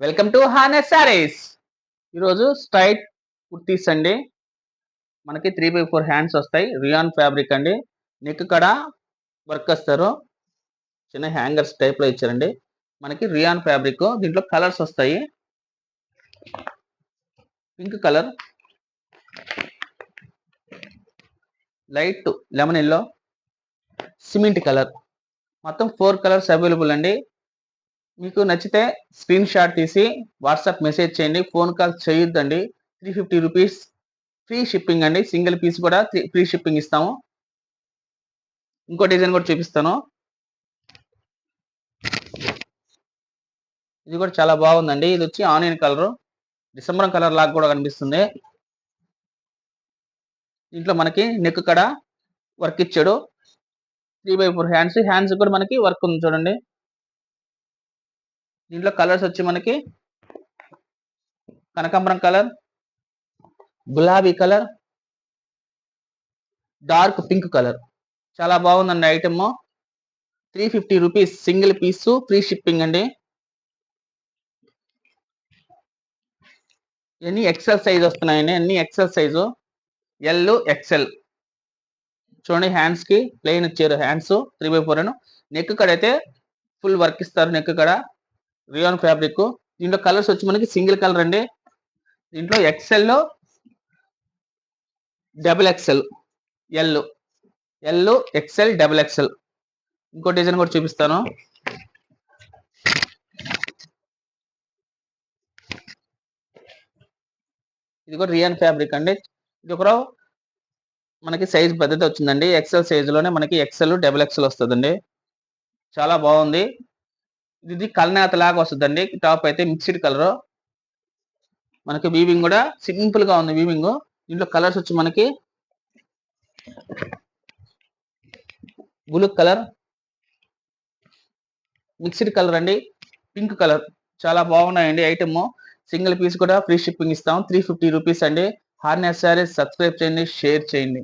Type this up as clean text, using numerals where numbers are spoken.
Welcome to honest saris. ఈరోజు straight kurtis అండి. మనకి 3/4 హ్యాండ్స్ వస్తాయి. రియాన్ ఫ్యాబ్రిక్ అండి. నెక్ కడ వర్క్ వస్తారు. చిన్న హ్యాంగర్స్ టైప్లో ఇచ్చారండి. మనకి రియాన్ ఫ్యాబ్రిక్. దీంట్లో కలర్స్ వస్తాయి. Pink colour, light lemon yellow, cement colour, మొత్తం 4 కలర్స్ అవైలబుల్ అండి. మీకు నచ్చితే స్క్రీన్ షాట్ తీసి వాట్సాప్ మెసేజ్ చేయండి. ఫోన్ కాల్ చేయొద్దండి. 350 రూపీస్ ఫ్రీ షిప్పింగ్ అండి. సింగిల్ పీస్ కూడా ఫ్రీ షిప్పింగ్ ఇస్తాము. ఇంకో డిజైన్ కూడా చూపిస్తాను. ఇది కూడా చాలా బాగుందండి. ఇది వచ్చి ఆనియన్ కలర్, డిసెంబర్ కలర్ లాగా కూడా కనిపిస్తుంది. దీంట్లో మనకి నెక్ కడ వర్క్ ఇచ్చాడు. 3/4 హ్యాండ్స్ కూడా మనకి వర్క్ ఉంది చూడండి. దీంట్లో కలర్స్ వచ్చి మనకి కనకాంబరం కలర్, గులాబీ కలర్, డార్క్ పింక్ కలర్. చాలా బాగుందండి item. 350 rupees single piece free shipping అండి. ఎన్ని ఎక్సెల్ సైజ్ వస్తున్నాయండి. అన్ని ఎక్సెల్ సైజు, ఎల్ ఎక్సెల్. చూడండి హ్యాండ్స్ కి ప్లెయిన్ ఇచ్చారు. హ్యాండ్స్ 3/4 నెక్ కడ అయితే ఫుల్ వర్క్ ఇస్తారు. నెక్ కడ రియాన్ ఫ్యాబ్రిక్. దీంట్లో కలర్స్ వచ్చి మనకి సింగిల్ కలర్ అండి. దీంట్లో XL, double XL, L XL, double XL. ఇంకో డిజైన్ కూడా చూపిస్తాను. ఇది కూడా రియాన్ ఫ్యాబ్రిక్ అండి. ఇది ఒక మనకి సైజ్ పెద్దది వచ్చిందండి. ఎక్సెల్ సైజులోనే మనకి ఎక్సెల్, డబుల్ ఎక్సెల్ వస్తుందండి. చాలా బాగుంది. ఇది కల్నేత లాగా వస్తుందండి. టాప్ అయితే మిక్స్డ్ కలర్. మనకి వీవింగ్ కూడా సింపుల్ గా ఉంది వీవింగ్. దీంట్లో కలర్స్ వచ్చి మనకి బ్లూ కలర్, మిక్స్డ్ కలర్ అండి, పింక్ కలర్. చాలా బాగున్నాయండి ఐటమ్. సింగిల్ పీస్ కూడా ఫ్రీ షిప్పింగ్ ఇస్తాం. 350 రూపీస్ అండి. హార్నెస్ సారీస్ సబ్స్క్రైబ్ చేయండి, షేర్ చేయండి.